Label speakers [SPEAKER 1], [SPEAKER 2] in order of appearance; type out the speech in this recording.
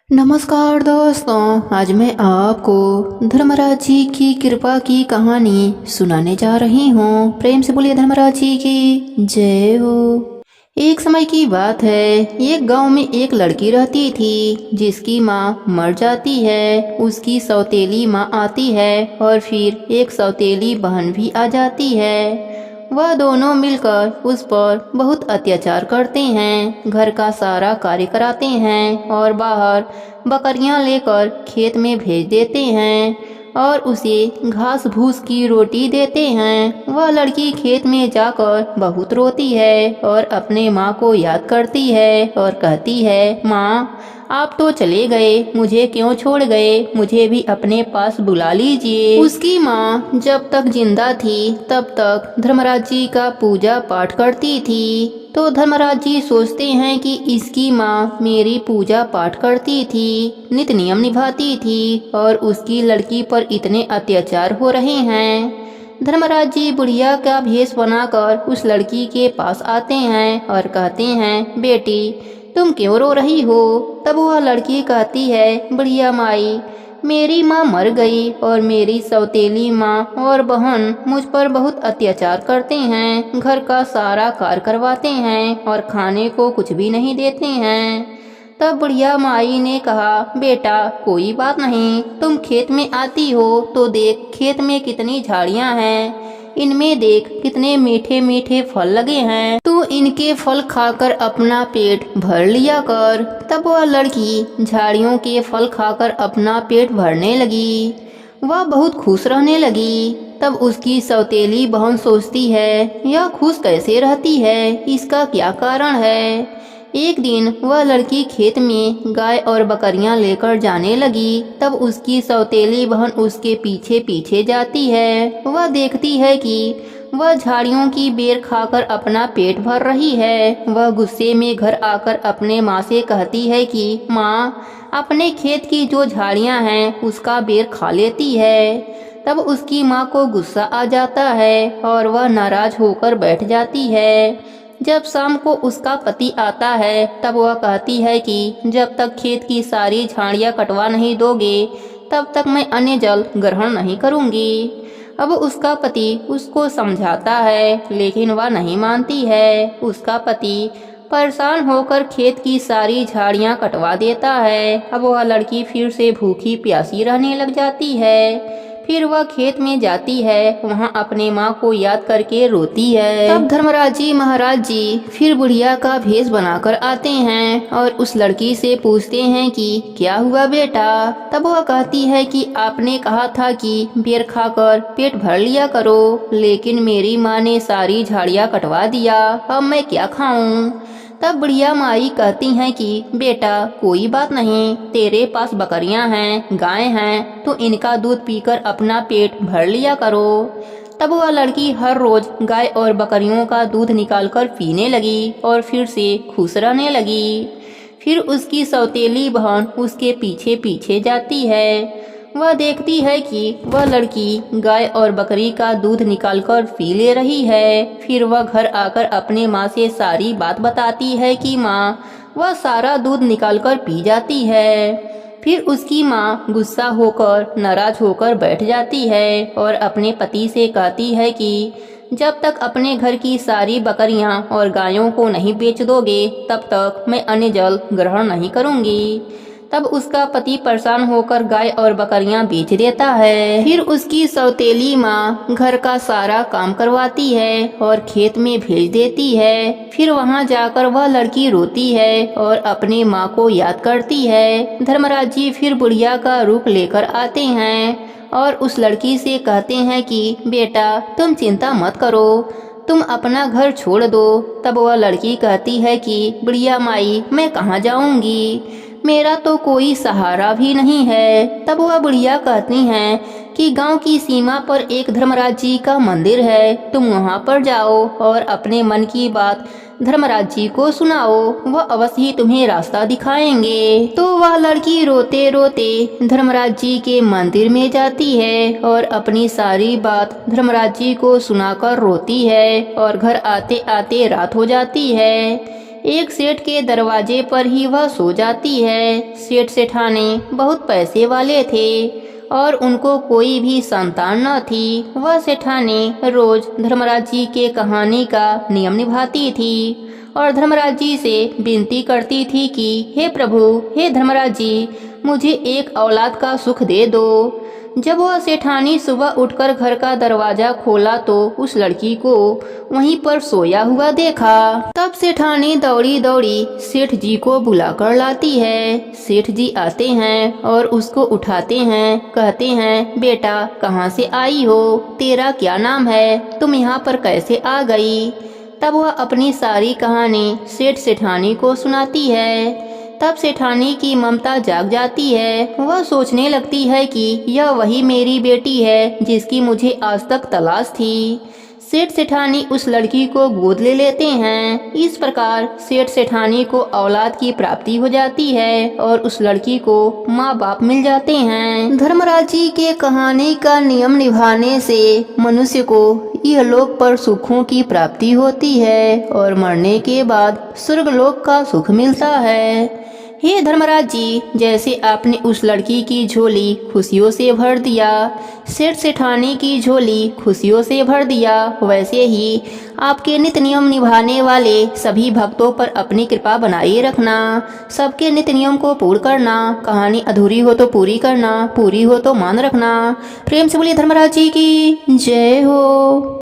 [SPEAKER 1] नमस्कार दोस्तों, आज मैं आपको धर्मराज जी की कृपा की कहानी सुनाने जा रही हूँ। प्रेम से बोलिए धर्मराज जी की जय हो। एक समय की बात है, एक गांव में एक लड़की रहती थी जिसकी माँ मर जाती है। उसकी सौतेली माँ आती है और फिर एक सौतेली बहन भी आ जाती है। वह दोनों मिलकर उस पर बहुत अत्याचार करते हैं, घर का सारा कार्य कराते हैं और बाहर बकरियां लेकर खेत में भेज देते हैं और उसे घास भूस की रोटी देते हैं। वह लड़की खेत में जाकर बहुत रोती है और अपने माँ को याद करती है और कहती है, माँ आप तो चले गए, मुझे क्यों छोड़ गए, मुझे भी अपने पास बुला लीजिए। उसकी माँ जब तक जिंदा थी तब तक धर्मराज जी का पूजा पाठ करती थी। तो धर्मराज जी सोचते हैं कि इसकी माँ मेरी पूजा पाठ करती थी, नित नियम निभाती थी और उसकी लड़की पर इतने अत्याचार हो रहे हैं। धर्मराज जी बुढ़िया का भेष बनाकर उस लड़की के पास आते हैं और कहते हैं, बेटी तुम क्यों रो रही हो। तब वह लड़की कहती है, बुढ़िया माई मेरी माँ मर गई और मेरी सौतेली माँ और बहन मुझ पर बहुत अत्याचार करते हैं, घर का सारा कार्य करवाते हैं और खाने को कुछ भी नहीं देते हैं। तब बुढ़िया माई ने कहा, बेटा कोई बात नहीं, तुम खेत में आती हो तो देख खेत में कितनी झाड़ियाँ हैं, इनमें देख कितने मीठे मीठे फल लगे हैं, तू इनके फल खाकर अपना पेट भर लिया कर। तब वह लड़की झाड़ियों के फल खाकर अपना पेट भरने लगी, वह बहुत खुश रहने लगी। तब उसकी सौतेली बहन सोचती है, यह खुश कैसे रहती है, इसका क्या कारण है। एक दिन वह लड़की खेत में गाय और बकरियां लेकर जाने लगी। तब उसकी सौतेली बहन उसके पीछे पीछे जाती है। वह देखती है कि वह झाड़ियों की बेर खाकर अपना पेट भर रही है। वह गुस्से में घर आकर अपने माँ से कहती है कि माँ अपने खेत की जो झाड़ियाँ हैं उसका बेर खा लेती है। तब उसकी माँ को गुस्सा आ जाता है और वह नाराज होकर बैठ जाती है। जब शाम को उसका पति आता है तब वह कहती है कि जब तक खेत की सारी झाड़ियाँ कटवा नहीं दोगे तब तक मैं अन्य जल ग्रहण नहीं करूँगी। अब उसका पति उसको समझाता है लेकिन वह नहीं मानती है। उसका पति परेशान होकर खेत की सारी झाड़ियाँ कटवा देता है। अब वह लड़की फिर से भूखी प्यासी रहने लग जाती है। फिर वह खेत में जाती है, वहाँ अपने माँ को याद करके रोती है। तब धर्मराज जी महाराज जी फिर बुढ़िया का भेष बनाकर आते हैं और उस लड़की से पूछते हैं कि क्या हुआ बेटा। तब वह कहती है कि आपने कहा था कि बेर खाकर पेट भर लिया करो, लेकिन मेरी माँ ने सारी झाड़ियाँ कटवा दिया, अब मैं क्या खाऊं। तब बुढ़िया माई कहती हैं कि बेटा कोई बात नहीं, तेरे पास बकरियां हैं, गाय हैं, तो इनका दूध पीकर अपना पेट भर लिया करो। तब वह लड़की हर रोज गाय और बकरियों का दूध निकालकर पीने लगी और फिर से खुश रहने लगी। फिर उसकी सौतेली बहन उसके पीछे पीछे जाती है। वह देखती है कि वह लड़की गाय और बकरी का दूध निकालकर पी ले रही है। फिर वह घर आकर अपने माँ से सारी बात बताती है कि माँ वह सारा दूध निकालकर पी जाती है। फिर उसकी माँ गुस्सा होकर नाराज होकर बैठ जाती है और अपने पति से कहती है कि जब तक अपने घर की सारी बकरियां और गायों को नहीं बेच दोगे तब तक मैं अन्य जल ग्रहण नहीं करूँगी। तब उसका पति परेशान होकर गाय और बकरियां बेच देता है। फिर उसकी सौतेली माँ घर का सारा काम करवाती है और खेत में भेज देती है। फिर वहाँ जाकर वह लड़की रोती है और अपने माँ को याद करती है। धर्मराज जी फिर बुढ़िया का रूप लेकर आते हैं और उस लड़की से कहते हैं कि बेटा तुम चिंता मत करो, तुम अपना घर छोड़ दो। तब वह लड़की कहती है कि बुढ़िया माई मैं कहाँ जाऊंगी, मेरा तो कोई सहारा भी नहीं है। तब वह बुढ़िया कहती हैं कि गांव की सीमा पर एक धर्मराज जी का मंदिर है, तुम वहां पर जाओ और अपने मन की बात धर्मराज जी को सुनाओ, वह अवश्य ही तुम्हें रास्ता दिखाएंगे। तो वह लड़की रोते रोते धर्मराज जी के मंदिर में जाती है और अपनी सारी बात धर्मराज जी को सुनाकर रोती है और घर आते आते रात हो जाती है। एक सेठ के दरवाजे पर ही वह सो जाती है। सेठ सेठानी बहुत पैसे वाले थे और उनको कोई भी संतान न थी। वह सेठानी रोज धर्मराज जी के कहानी का नियम निभाती थी और धर्मराज जी से विनती करती थी कि हे प्रभु, हे धर्मराज जी, मुझे एक औलाद का सुख दे दो। जब वह सेठानी सुबह उठकर घर का दरवाजा खोला तो उस लड़की को वहीं पर सोया हुआ देखा। तब सेठानी दौड़ी दौड़ी सेठ जी को बुलाकर लाती है। सेठ जी आते हैं और उसको उठाते हैं। कहते हैं, बेटा कहाँ से आई हो, तेरा क्या नाम है, तुम यहाँ पर कैसे आ गई। तब वह अपनी सारी कहानी सेठ सेठानी को सुनाती है। तब सेठानी की ममता जाग जाती है। वह सोचने लगती है कि यह वही मेरी बेटी है जिसकी मुझे आज तक तलाश थी। सेठ सेठानी उस लड़की को गोद ले लेते हैं। इस प्रकार सेठ सेठानी को औलाद की प्राप्ति हो जाती है और उस लड़की को माँ बाप मिल जाते हैं। धर्मराज जी के कहानी का नियम निभाने से मनुष्य को यह लोक पर सुखों की प्राप्ति होती है और मरने के बाद स्वर्गलोक का सुख मिलता है। हे धर्मराज जी, जैसे आपने उस लड़की की झोली खुशियों से भर दिया, सेठ सेठानी की झोली खुशियों से भर दिया, वैसे ही आपके नित्य नियम निभाने वाले सभी भक्तों पर अपनी कृपा बनाए रखना। सबके नित्य नियम को पूर्ण करना। कहानी अधूरी हो तो पूरी करना, पूरी हो तो मान रखना। प्रेम से बोलिए धर्मराज जी की जय हो।